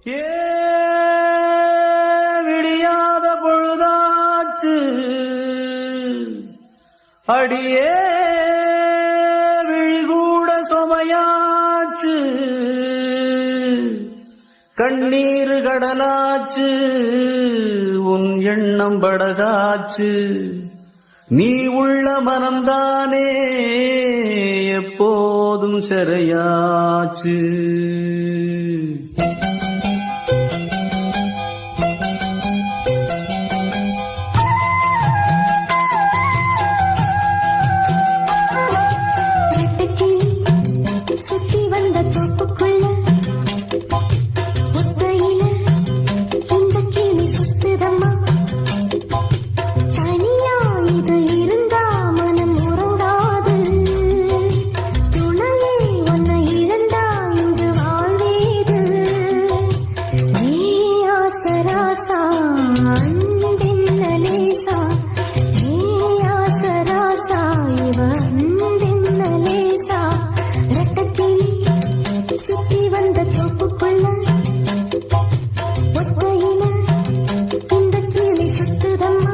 ஏ விடியாத பொழுதாச்சு அடியே விழிகூட சுமையாச்சு கண்ணீர் கடலாச்சு உன் எண்ணம் படகாச்சு நீ உள்ள மனம்தானே எப்போதும் சிறையாச்சு. சுத்தி வந்த தோப்புக்குள்ள ஒத்தையில இந்த கிளி சுத்துதம்மா. தனியா இது இருந்தா மனம் உறங்காது. துணையே உன்னை இழந்தா இங்கு வாழ்வேது. ஏ ஆசராசா அன்பென்ன லேசா. ஏ ஆசராசா இவ அன்பென்ன லேசா. சுத்தி வந்த தோப்புக்குள்ள ஒத்தையில இந்த கிளி சுத்துதம்மா.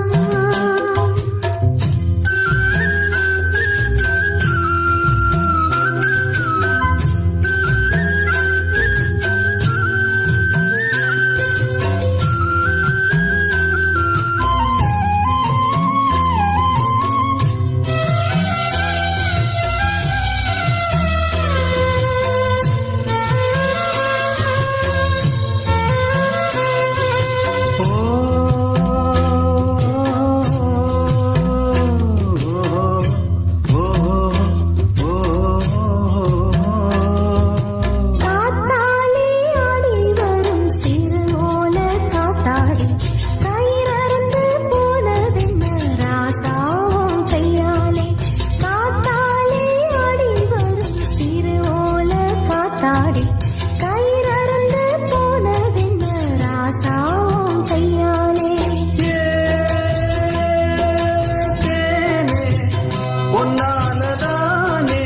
உன்னாலதானே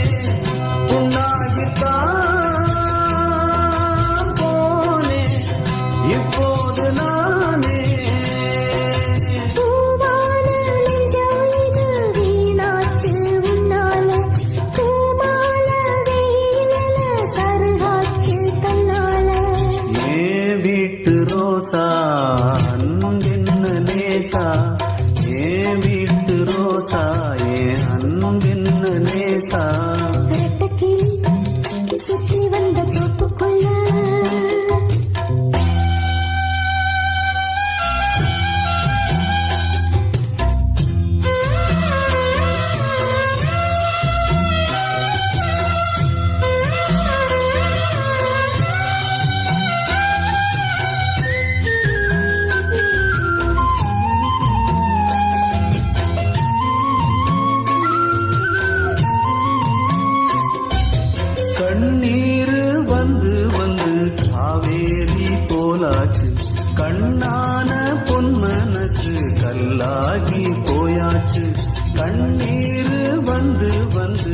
உன்னாகித்தான் போனே இப்போது நானே. பூவான நெஞ்சாயுது வீணாச்சு உன்னால. பூமால வெயில சருகாச்சு தன்னால. ஏ வீட்டு ரோசா அன்பென்ன லேசா. ஏ வீட்டு ரோசா ஏ அன்பென்ன லேசா. சுத்தி வந்த தோப்புக்குள்ள கண்ணீர் வந்து வந்து காவேரி போலாச்சு. கண்ணான பொன் மனசு கல்லாகி போயாச்சு. கண்ணீர் வந்து வந்து